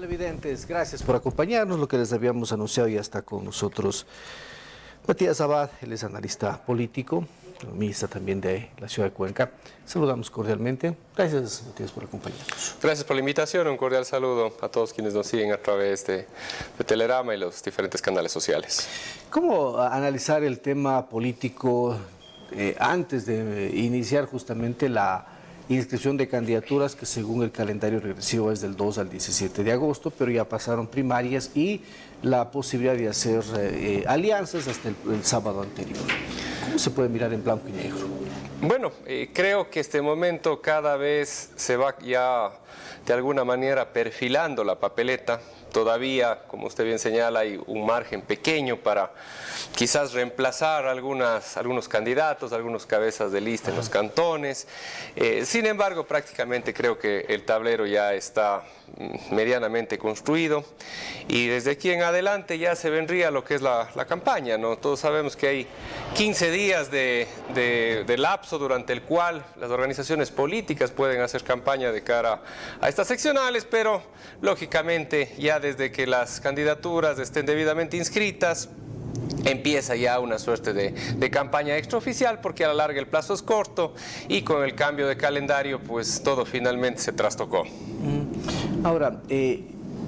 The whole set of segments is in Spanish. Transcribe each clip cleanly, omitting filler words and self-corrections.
Televidentes, gracias por acompañarnos. Lo que les habíamos anunciado, ya está con nosotros Matías Abad, él es analista político, economista también de la ciudad de Cuenca. Saludamos cordialmente. Gracias, Matías, por acompañarnos. Gracias por la invitación. Un cordial saludo a todos quienes nos siguen a través de Telerama y los diferentes canales sociales. ¿Cómo analizar el tema político antes de iniciar justamente la inscripción de candidaturas, que según el calendario regresivo es del 2 al 17 de agosto, pero ya pasaron primarias y la posibilidad de hacer alianzas hasta el sábado anterior? ¿Cómo se puede mirar en blanco y negro? Bueno, creo que este momento cada vez se va ya de alguna manera perfilando la papeleta. Todavía, como usted bien señala, hay un margen pequeño para quizás reemplazar algunos candidatos, algunos cabezas de lista en los cantones. Sin embargo, prácticamente creo que el tablero ya está medianamente construido y desde aquí en adelante ya se vendría lo que es la campaña, ¿no? Todos sabemos que hay 15 días de lapso durante el cual las organizaciones políticas pueden hacer campaña de cara a estas seccionales, pero lógicamente ya desde que las candidaturas estén debidamente inscritas, empieza ya una suerte de campaña extraoficial, porque a la larga el plazo es corto y con el cambio de calendario pues todo finalmente se trastocó. Ahora,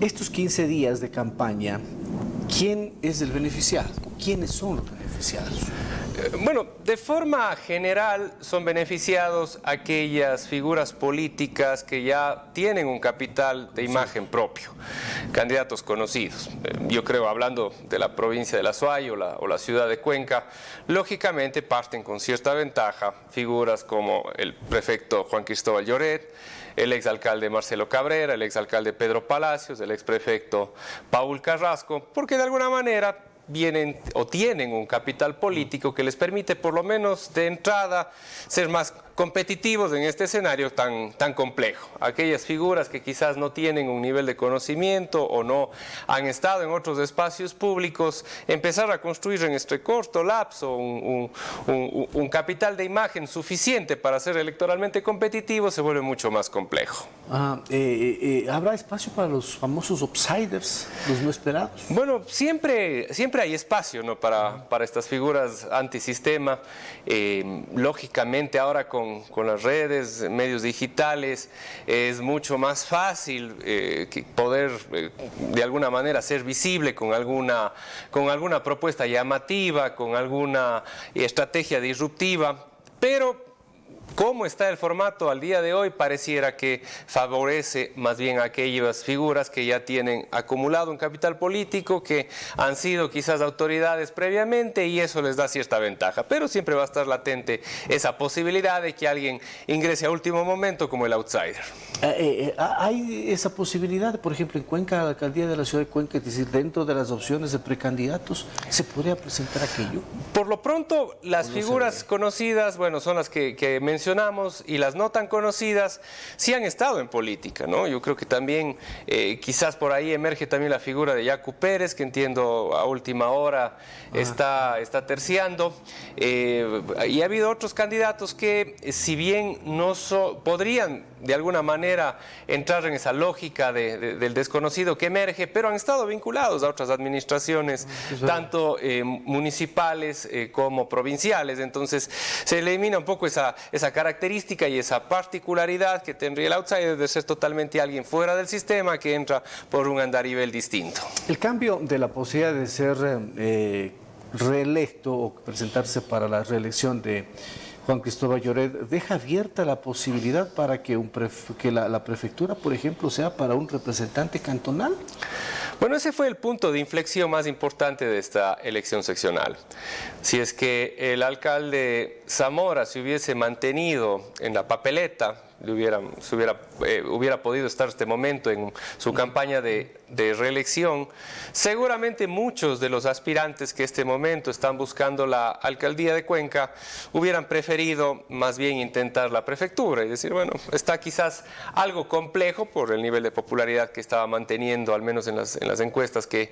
estos 15 días de campaña, ¿quién es el beneficiado? ¿Quiénes son los beneficiados? Bueno, de forma general son beneficiados aquellas figuras políticas que ya tienen un capital de imagen propio, candidatos conocidos. Yo creo, hablando de la provincia de La Suay o la ciudad de Cuenca, lógicamente parten con cierta ventaja figuras como el prefecto Juan Cristóbal Lloret, el exalcalde Marcelo Cabrera, el exalcalde Pedro Palacios, el exprefecto Paul Carrasco, porque de alguna manera vienen o tienen un capital político que les permite por lo menos de entrada ser más competitivos en este escenario tan complejo. Aquellas figuras que quizás no tienen un nivel de conocimiento o no han estado en otros espacios públicos, empezar a construir en este corto lapso un capital de imagen suficiente para ser electoralmente competitivo se vuelve mucho más complejo. ¿Habrá espacio para los famosos outsiders, los no esperados? Bueno, siempre hay espacio, ¿no?, para estas figuras antisistema. Lógicamente ahora con las redes, medios digitales, es mucho más fácil poder de alguna manera ser visible con alguna propuesta llamativa, con alguna estrategia disruptiva, pero ¿cómo está el formato al día de hoy? Pareciera que favorece más bien a aquellas figuras que ya tienen acumulado un capital político, que han sido quizás autoridades previamente y eso les da cierta ventaja. Pero siempre va a estar latente esa posibilidad de que alguien ingrese a último momento como el outsider. ¿Hay esa posibilidad, por ejemplo, en Cuenca, la alcaldía de la ciudad de Cuenca, es decir, dentro de las opciones de precandidatos, se podría presentar aquello? Por lo pronto, las figuras conocidas, bueno, son las que mencionamos, y las no tan conocidas sí han estado en política, ¿no? Yo creo que también quizás por ahí emerge también la figura de Yacu Pérez, que entiendo a última hora está terciando, y ha habido otros candidatos que si bien no podrían de alguna manera entrar en esa lógica del desconocido que emerge, pero han estado vinculados a otras administraciones, tanto municipales como provinciales. Entonces se elimina un poco esa característica y esa particularidad que tendría el outsider de ser totalmente alguien fuera del sistema que entra por un andarivel distinto. El cambio de la posibilidad de ser reelecto o presentarse para la reelección de Juan Cristóbal Lloret deja abierta la posibilidad para que la prefectura, por ejemplo, sea para un representante cantonal. Bueno, ese fue el punto de inflexión más importante de esta elección seccional. Si es que el alcalde Zamora se hubiese mantenido en la papeleta, hubiera podido estar este momento en su campaña de reelección, seguramente muchos de los aspirantes que este momento están buscando la alcaldía de Cuenca hubieran preferido más bien intentar la prefectura y decir, bueno, está quizás algo complejo por el nivel de popularidad que estaba manteniendo, al menos en las encuestas que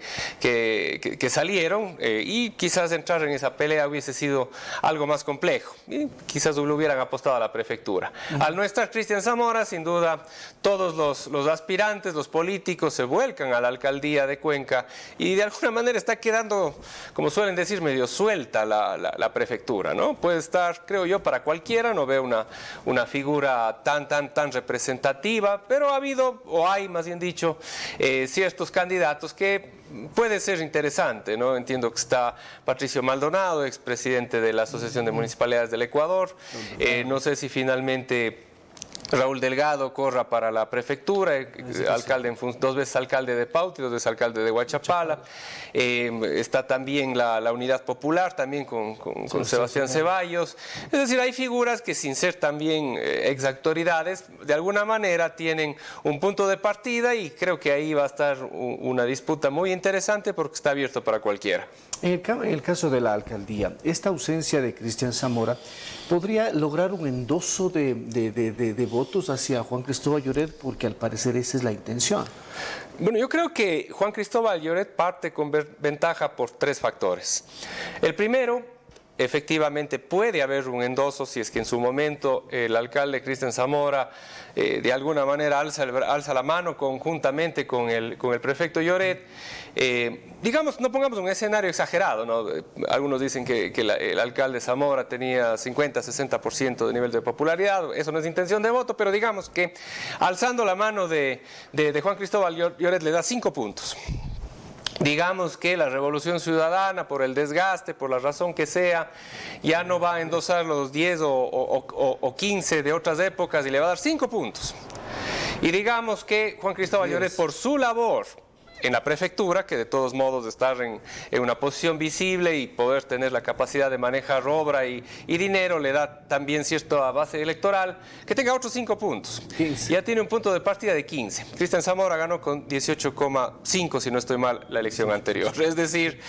salieron, y quizás entrar en esa pelea hubiese sido algo más complejo y quizás lo hubieran apostado a la prefectura. Al no estar Cristian Zamora, sin duda, todos los aspirantes, los políticos se vuelcan a la alcaldía de Cuenca y de alguna manera está quedando, como suelen decir, medio suelta la prefectura, ¿no? Puede estar, creo yo, para cualquiera, no veo una figura tan representativa, pero ha habido, o hay más bien dicho, ciertos candidatos que puede ser interesante, ¿no? Entiendo que está Patricio Maldonado, expresidente de la Asociación de Municipalidades del Ecuador. No sé si finalmente Raúl Delgado corra para la prefectura, alcalde dos veces alcalde de Pauta y 2 veces alcalde de Huachapala. Está también la Unidad Popular, también con Sebastián Ceballos. Es decir, hay figuras que sin ser también ex autoridades, de alguna manera tienen un punto de partida y creo que ahí va a estar una disputa muy interesante porque está abierto para cualquiera. En el caso de la alcaldía, esta ausencia de Cristian Zamora podría lograr un endoso de votos hacia Juan Cristóbal Lloret, porque al parecer esa es la intención. Bueno, yo creo que Juan Cristóbal Lloret parte con ventaja por 3 factores. El primero, efectivamente puede haber un endoso si es que en su momento el alcalde Cristian Zamora de alguna manera alza la mano conjuntamente con el prefecto Lloret. Digamos, no pongamos un escenario exagerado, ¿no? Algunos dicen que el alcalde Zamora tenía 50-60% de nivel de popularidad, eso no es intención de voto, pero digamos que alzando la mano de Juan Cristóbal Lloret le da 5 puntos. Digamos que la Revolución Ciudadana, por el desgaste, por la razón que sea, ya no va a endosar los 10 o 15 de otras épocas y le va a dar 5 puntos. Y digamos que Juan Cristóbal Lloret, por su labor en la prefectura, que de todos modos estar en una posición visible y poder tener la capacidad de manejar obra y dinero, le da también cierta base electoral, que tenga otros 5 puntos. 15. Ya tiene un punto de partida de 15. Cristian Zamora ganó con 18,5, si no estoy mal, la elección anterior. Es decir,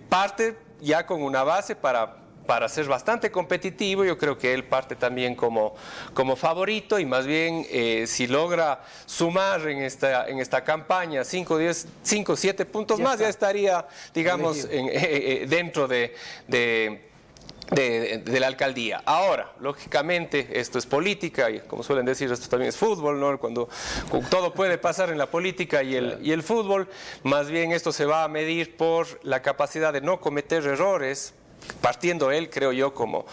parte ya con una base para ser bastante competitivo. Yo creo que él parte también como favorito y más bien si logra sumar en esta campaña 5, 7 puntos ya más, ya estaría, digamos, dentro de la alcaldía. Ahora, lógicamente, esto es política y como suelen decir, esto también es fútbol, ¿no? Cuando todo puede pasar en la política y el fútbol, más bien esto se va a medir por la capacidad de no cometer errores, partiendo él, creo yo, como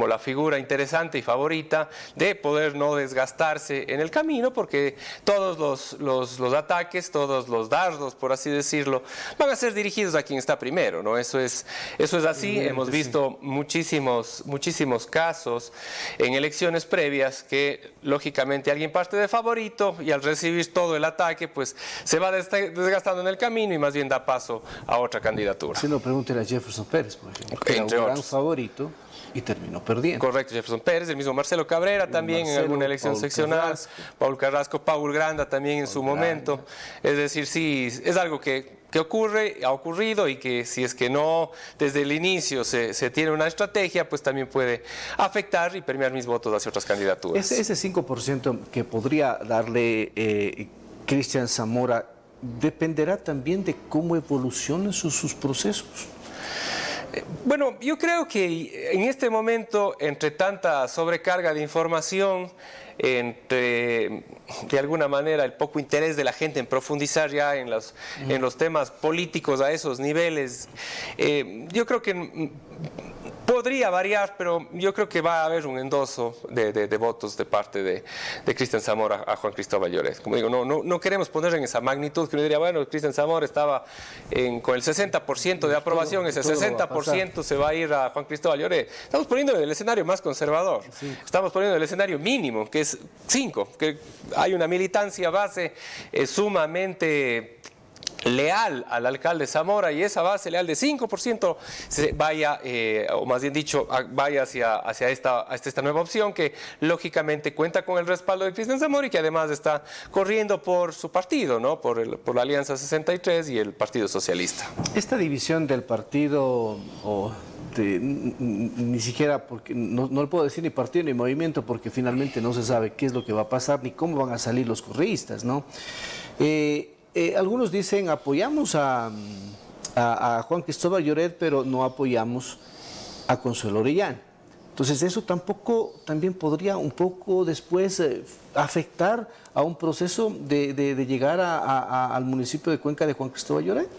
la figura interesante y favorita, de poder no desgastarse en el camino, porque todos los ataques, todos los dardos, por así decirlo, van a ser dirigidos a quien está primero, ¿no? Eso es así. Hemos visto muchísimos casos en elecciones previas que, lógicamente, alguien parte de favorito y al recibir todo el ataque, pues se va desgastando en el camino y más bien da paso a otra candidatura. Si no, pregúntele a Jefferson Pérez, por ejemplo, que era un gran favorito y terminó perdiendo. Correcto, Jefferson Pérez, el mismo Marcelo Cabrera también en alguna elección seccional, Paul Carrasco, Paul Granda también en su momento. Es decir, sí, es algo que ha ocurrido y que si es que no desde el inicio se tiene una estrategia, pues también puede afectar y permear mis votos hacia otras candidaturas. Ese 5% que podría darle Cristian Zamora dependerá también de cómo evolucionen sus procesos. Bueno, yo creo que en este momento, entre tanta sobrecarga de información, entre, de alguna manera, el poco interés de la gente en profundizar ya en los temas políticos a esos niveles, yo creo que podría variar, pero yo creo que va a haber un endoso de votos de parte de Cristian Zamora a Juan Cristóbal Lloret. Como digo, no queremos poner en esa magnitud que uno diría, bueno, Cristian Zamora estaba con el 60% de aprobación, ese 60% se va a ir a Juan Cristóbal Lloret. Estamos poniendo en el escenario más conservador, estamos poniendo el escenario mínimo, que es 5, que hay una militancia base sumamente leal al alcalde Zamora y esa base leal de 5% vaya, o más bien dicho, vaya hacia esta nueva opción que lógicamente cuenta con el respaldo de Cristian Zamora y que además está corriendo por su partido, ¿no? por la Alianza 63 y el Partido Socialista. Esta división del partido, ni siquiera, porque no le puedo decir ni partido ni movimiento, porque finalmente no se sabe qué es lo que va a pasar ni cómo van a salir los correístas, ¿no? Algunos dicen apoyamos a Juan Cristóbal Lloret, pero no apoyamos a Consuelo Orellana. Entonces eso también podría un poco después afectar a un proceso de llegar al municipio de Cuenca de Juan Cristóbal Lloret.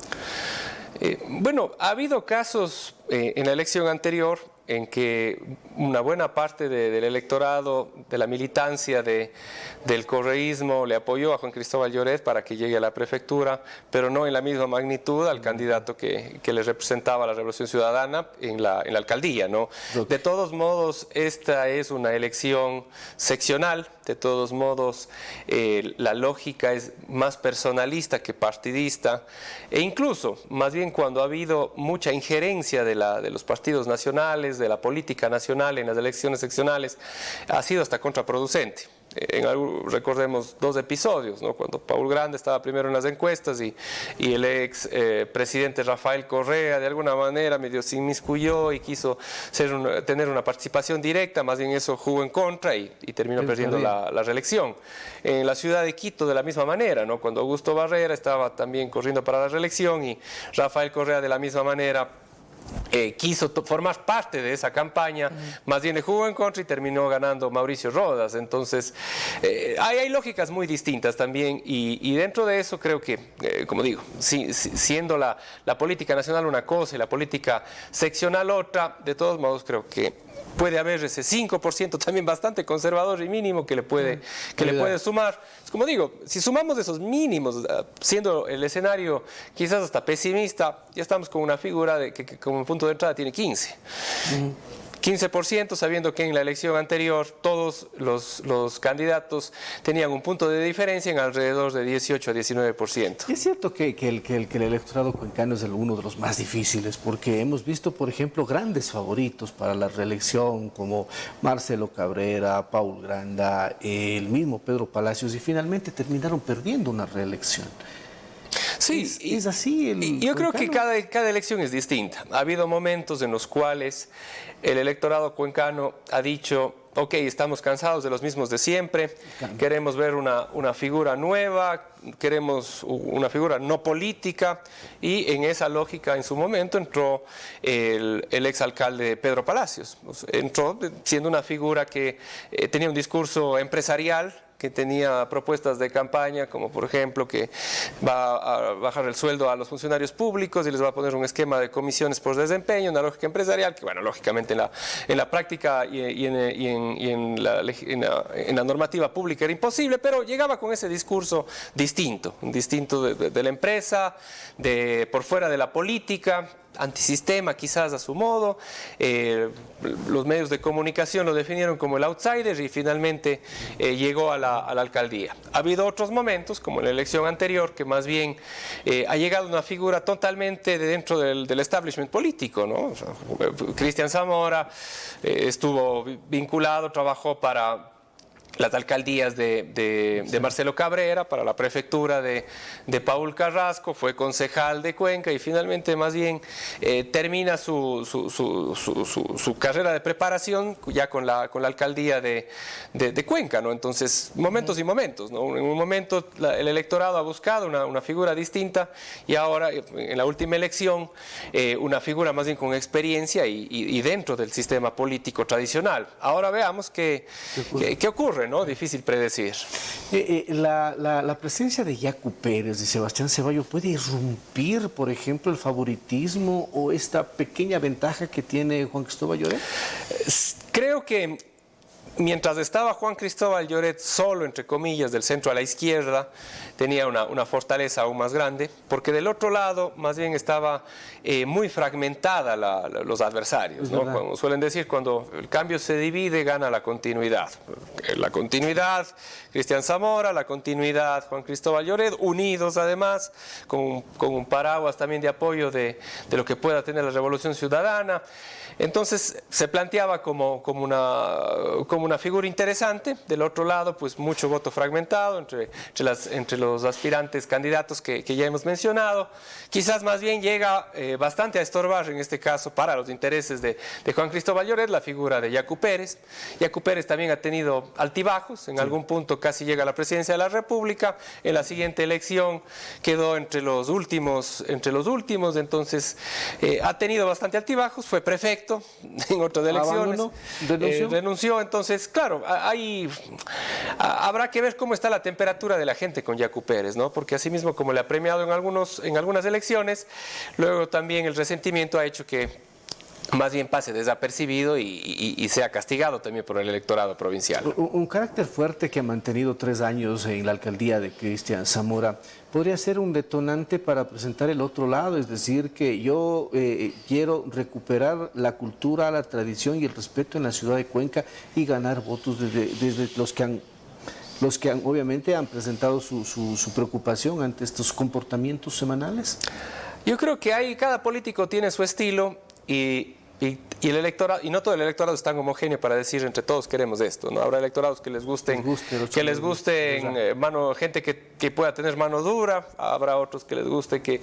Bueno, ha habido casos en la elección anterior en que una buena parte del electorado, de la militancia del correísmo le apoyó a Juan Cristóbal Lloret para que llegue a la prefectura, pero no en la misma magnitud al candidato que le representaba la Revolución Ciudadana en la alcaldía, ¿no? De todos modos, esta es una elección seccional, de todos modos la lógica es más personalista que partidista, e incluso, más bien cuando ha habido mucha injerencia de los partidos nacionales, de la política nacional en las elecciones seccionales, ha sido hasta contraproducente. Recordemos 2 episodios, ¿no? Cuando Paul Grande estaba primero en las encuestas y el ex presidente Rafael Correa de alguna manera medio se inmiscuyó y quiso tener una participación directa, más bien eso jugó en contra y terminó perdiendo la reelección. En la ciudad de Quito de la misma manera, ¿no? Cuando Augusto Barrera estaba también corriendo para la reelección y Rafael Correa de la misma manera quiso formar parte de esa campaña, más bien le jugó en contra y terminó ganando Mauricio Rodas. Entonces, hay lógicas muy distintas también y dentro de eso creo que, como digo, siendo la política nacional una cosa y la política seccional otra, de todos modos creo que puede haber ese 5% también bastante conservador y mínimo que le puede sumar. Es como digo, si sumamos esos mínimos, siendo el escenario quizás hasta pesimista, ya estamos con una figura que como punto de entrada tiene 15. 15%, sabiendo que en la elección anterior todos los candidatos tenían un punto de diferencia en alrededor de 18 a 19%. Y es cierto que el electorado cuencano es uno de los más difíciles, porque hemos visto, por ejemplo, grandes favoritos para la reelección, como Marcelo Cabrera, Paul Granda, el mismo Pedro Palacios, y finalmente terminaron perdiendo una reelección. Sí, es así. Yo creo que cada elección es distinta. Ha habido momentos en los cuales el electorado cuencano ha dicho, ok, estamos cansados de los mismos de siempre, queremos ver una figura nueva, queremos una figura no política, y en esa lógica en su momento entró el exalcalde Pedro Palacios. Entró siendo una figura que tenía un discurso empresarial, que tenía propuestas de campaña, como por ejemplo que va a bajar el sueldo a los funcionarios públicos y les va a poner un esquema de comisiones por desempeño, una lógica empresarial, que bueno, lógicamente en la práctica y en la normativa pública era imposible, pero llegaba con ese discurso distinto de la empresa, por fuera de la política, antisistema quizás a su modo. Los medios de comunicación lo definieron como el outsider y finalmente llegó a la alcaldía. Ha habido otros momentos, como en la elección anterior, que más bien ha llegado una figura totalmente de dentro del establishment político, ¿no? O sea, Cristian Zamora estuvo vinculado, trabajó para las alcaldías de Marcelo Cabrera, para la prefectura de Paul Carrasco, fue concejal de Cuenca y finalmente más bien termina su carrera de preparación ya con la alcaldía de Cuenca, ¿no? Entonces, momentos y momentos, ¿no? En un momento el electorado ha buscado una figura distinta y ahora en la última elección una figura más bien con experiencia y dentro del sistema político tradicional. Ahora veamos qué ocurre, ¿no? Difícil predecir. La presencia de Yacu Pérez y Sebastián Ceballos puede irrumpir, por ejemplo, el favoritismo o esta pequeña ventaja que tiene Juan Cristóbal Lloret. Creo que mientras estaba Juan Cristóbal Lloret solo, entre comillas, del centro a la izquierda, tenía una fortaleza aún más grande, porque del otro lado más bien estaba muy fragmentada los adversarios, ¿no? Como suelen decir, cuando el cambio se divide, gana la continuidad. La continuidad, Cristian Zamora, la continuidad, Juan Cristóbal Lloret, unidos además, con un paraguas también de apoyo de lo que pueda tener la Revolución Ciudadana. Entonces se planteaba como como una figura interesante. Del otro lado, pues mucho voto fragmentado entre los aspirantes candidatos que ya hemos mencionado. Quizás más bien llega bastante a estorbar en este caso para los intereses de Juan Cristóbal Lloret la figura de Yacu Pérez. Yacu Pérez también ha tenido altibajos, en algún punto casi llega a la presidencia de la República, en la siguiente elección quedó entre los últimos, entonces ha tenido bastante altibajos, fue prefecto en otras elecciones, renunció, entonces claro, habrá que ver cómo está la temperatura de la gente con Yacu Pérez, ¿no? Porque asimismo como le ha premiado en algunas elecciones, luego también el resentimiento ha hecho que más bien pase desapercibido y sea castigado también por el electorado provincial. Un carácter fuerte que ha mantenido 3 años en la alcaldía de Cristian Zamora podría ser un detonante para presentar el otro lado, es decir, que yo quiero recuperar la cultura, la tradición y el respeto en la ciudad de Cuenca y ganar votos desde los que obviamente han presentado su preocupación ante estos comportamientos semanales. Yo creo que cada político tiene su estilo y el electorado, y no todo el electorado es tan homogéneo para decir entre todos queremos esto, ¿no? Habrá electorados que les gusten gente que pueda tener mano dura, habrá otros que les guste que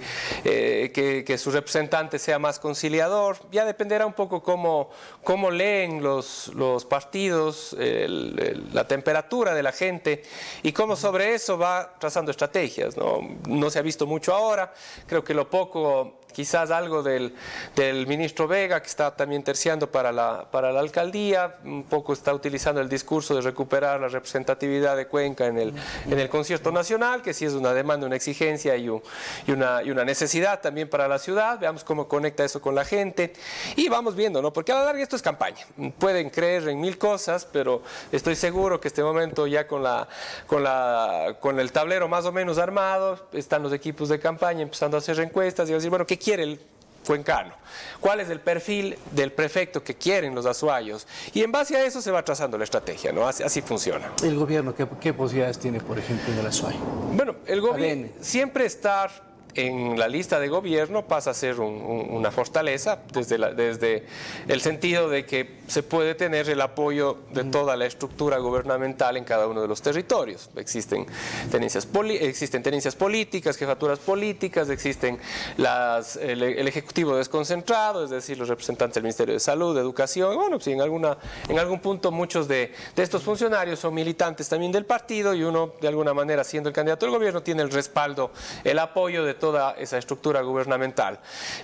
su representante sea más conciliador. Ya dependerá un poco cómo leen los partidos, la temperatura de la gente y cómo sobre eso va trazando estrategias, ¿no? No se ha visto mucho ahora, creo que lo poco, quizás algo del ministro Vega, que está también terciando para la alcaldía, un poco está utilizando el discurso de recuperar la representatividad de Cuenca en el concierto nacional, que sí es una demanda, una exigencia y una necesidad también para la ciudad. Veamos cómo conecta eso con la gente y vamos viendo, ¿no? Porque a la larga esto es campaña. Pueden creer en 1000 cosas, pero estoy seguro que este momento ya con el tablero más o menos armado, están los equipos de campaña empezando a hacer encuestas y a decir, bueno, ¿qué quiere el cuencano? ¿Cuál es el perfil del prefecto que quieren los azuayos? Y en base a eso se va trazando la estrategia, ¿no? Así funciona. ¿El gobierno qué posibilidades tiene, por ejemplo, en el azuayo? Bueno, el gobierno siempre estar en la lista de gobierno pasa a ser una fortaleza desde el sentido de que se puede tener el apoyo de toda la estructura gubernamental en cada uno de los territorios. Existen tenencias políticas, jefaturas políticas, existen el ejecutivo desconcentrado, es decir, los representantes del Ministerio de Salud, de Educación. Bueno, sí, en algún punto muchos de estos funcionarios son militantes también del partido y uno, de alguna manera, siendo el candidato del gobierno, tiene el respaldo, el apoyo de toda esa estructura gubernamental.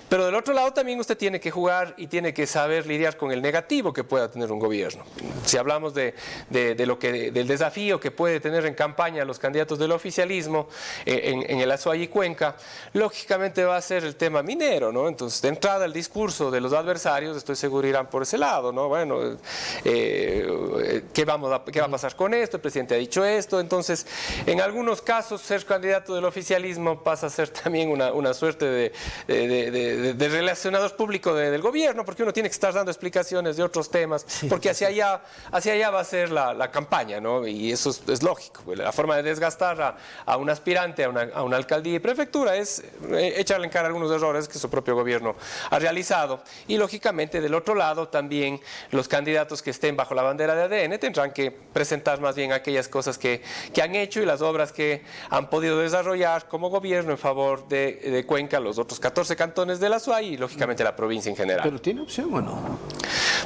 Pero del otro lado también usted tiene que jugar y tiene que saber lidiar con el negativo que pueda tener un gobierno. Si hablamos del desafío que puede tener en campaña los candidatos del oficialismo en el Azuay y Cuenca, lógicamente va a ser el tema minero, ¿no? Entonces, de entrada, el discurso de los adversarios, estoy seguro irán por ese lado, ¿no? Bueno, ¿qué va a pasar con esto? El presidente ha dicho esto. Entonces, en algunos casos, ser candidato del oficialismo pasa a ser también una suerte de relacionador público del gobierno, porque uno tiene que estar dando explicaciones de otros temas, porque hacia allá va a ser la campaña, ¿no? Y eso es lógico. La forma de desgastar a un aspirante a una alcaldía y prefectura es echarle en cara algunos errores que su propio gobierno ha realizado. Y lógicamente, del otro lado, también los candidatos que estén bajo la bandera de ADN tendrán que presentar más bien aquellas cosas que han hecho y las obras que han podido desarrollar como gobierno en favor de Cuenca, los otros 14 cantones de la Azuay y lógicamente la provincia en general. ¿Pero tiene opción o no?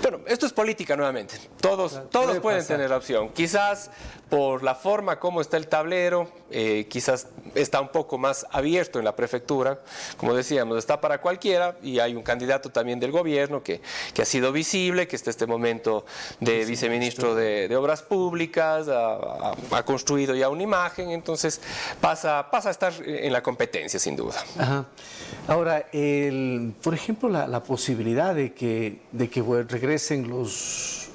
Bueno, esto es política nuevamente. Todos pueden tener opción. Quizás por la forma como está el tablero, quizás está un poco más abierto en la prefectura. Como decíamos, está para cualquiera y hay un candidato también del gobierno que ha sido visible, que está en este momento de viceministro de Obras Públicas, ha construido ya una imagen, entonces pasa a estar en la competencia, sin duda. Ajá. Ahora, por ejemplo, la posibilidad de que regresen los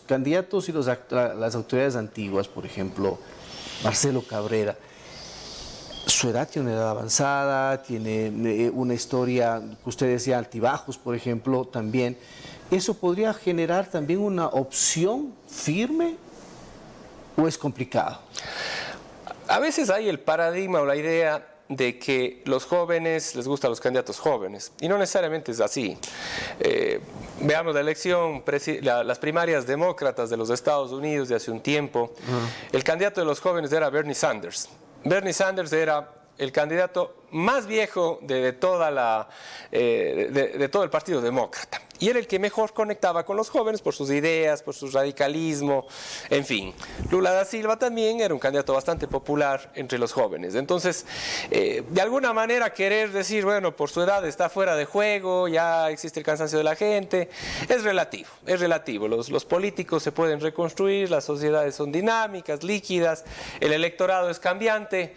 candidatos y las autoridades antiguas, por ejemplo, Marcelo Cabrera. Su edad tiene una edad avanzada, tiene una historia, que usted decía, altibajos, por ejemplo, también. ¿Eso podría generar también una opción firme o es complicado? A veces hay el paradigma o la idea de que los jóvenes les gustan los candidatos jóvenes, y no necesariamente es así. Veamos la elección, las primarias demócratas de los Estados Unidos de hace un tiempo. El candidato de los jóvenes era Bernie Sanders. Bernie Sanders era el candidato más viejo de todo el Partido Demócrata. Y era el que mejor conectaba con los jóvenes por sus ideas, por su radicalismo, en fin. Lula da Silva también era un candidato bastante popular entre los jóvenes. Entonces, de alguna manera querer decir, bueno, por su edad está fuera de juego, ya existe el cansancio de la gente, es relativo, es relativo. Los políticos se pueden reconstruir, las sociedades son dinámicas, líquidas, el electorado es cambiante,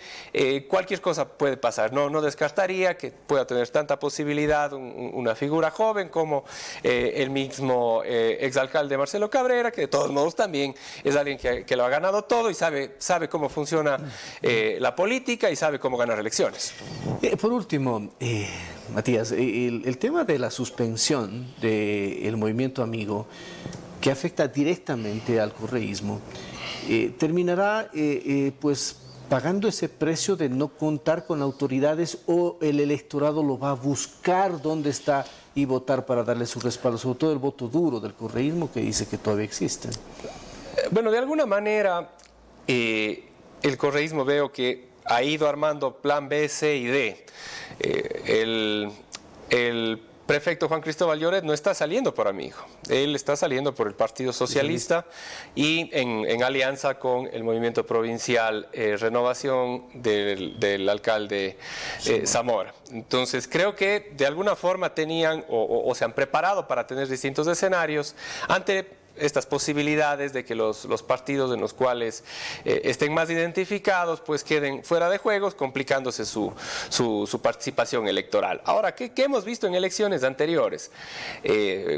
cualquier cosa puede pasar. No descartaría que pueda tener tanta posibilidad una figura joven como el mismo exalcalde Marcelo Cabrera, que de todos modos también es alguien que lo ha ganado todo y sabe cómo funciona la política y sabe cómo ganar elecciones. Por último, Matías, el tema de la suspensión del movimiento amigo, que afecta directamente al correísmo, terminará pues pagando ese precio de no contar con autoridades, o el electorado lo va a buscar dónde está y votar para darle su respaldo, sobre todo el voto duro del correísmo que dice que todavía existen. Bueno, de alguna manera el correísmo veo que ha ido armando plan B, C y D. El prefecto Juan Cristóbal Lloret no está saliendo por Amigo, él está saliendo por el Partido Socialista y en alianza con el movimiento provincial Renovación del alcalde Zamora. Entonces creo que de alguna forma tenían o se han preparado para tener distintos escenarios ante estas posibilidades de que los partidos en los cuales estén más identificados pues queden fuera de juegos, complicándose su participación electoral. Ahora, ¿qué hemos visto en elecciones anteriores?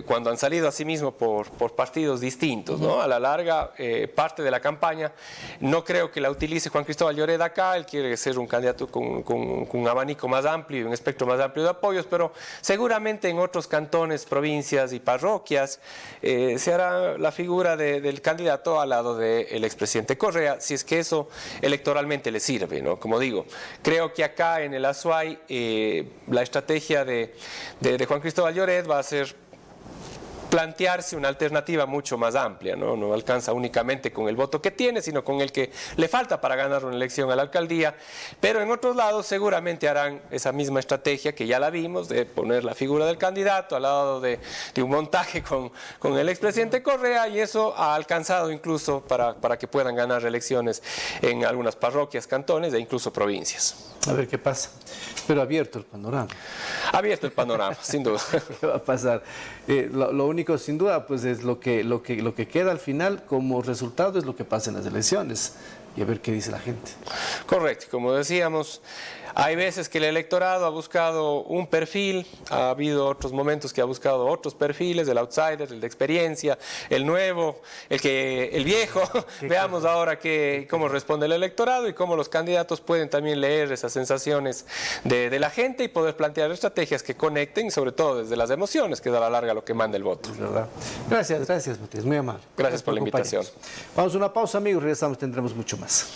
Cuando han salido a sí mismos por partidos distintos, ¿no? A la larga, parte de la campaña, no creo que la utilice Juan Cristóbal Lloret acá, él quiere ser un candidato con un abanico más amplio y un espectro más amplio de apoyos, pero seguramente en otros cantones, provincias y parroquias se hará la figura del candidato al lado del expresidente Correa, si es que eso electoralmente le sirve, ¿no? Como digo, creo que acá en el Azuay la estrategia de Juan Cristóbal Lloret va a ser plantearse una alternativa mucho más amplia, ¿no? No alcanza únicamente con el voto que tiene, sino con el que le falta para ganar una elección a la alcaldía, pero en otros lados seguramente harán esa misma estrategia que ya la vimos, de poner la figura del candidato al lado de un montaje con el expresidente Correa, y eso ha alcanzado incluso para que puedan ganar elecciones en algunas parroquias, cantones e incluso provincias. A ver qué pasa, pero abierto el panorama. Abierto el panorama, sin duda. ¿Qué va a pasar? Lo único, sin duda, pues es lo que queda al final como resultado es lo que pasa en las elecciones, y a ver qué dice la gente. Correcto, como decíamos, hay veces que el electorado ha buscado un perfil, ha habido otros momentos que ha buscado otros perfiles, el outsider, el de experiencia, el nuevo, el viejo. Veamos ahora cómo responde el electorado y cómo los candidatos pueden también leer esas sensaciones de la gente y poder plantear estrategias que conecten, sobre todo desde las emociones, que es a la larga lo que manda el voto. Es verdad. Gracias, Matías, muy amable. Gracias por la invitación. Vamos a una pausa, amigos, regresamos, tendremos mucho más.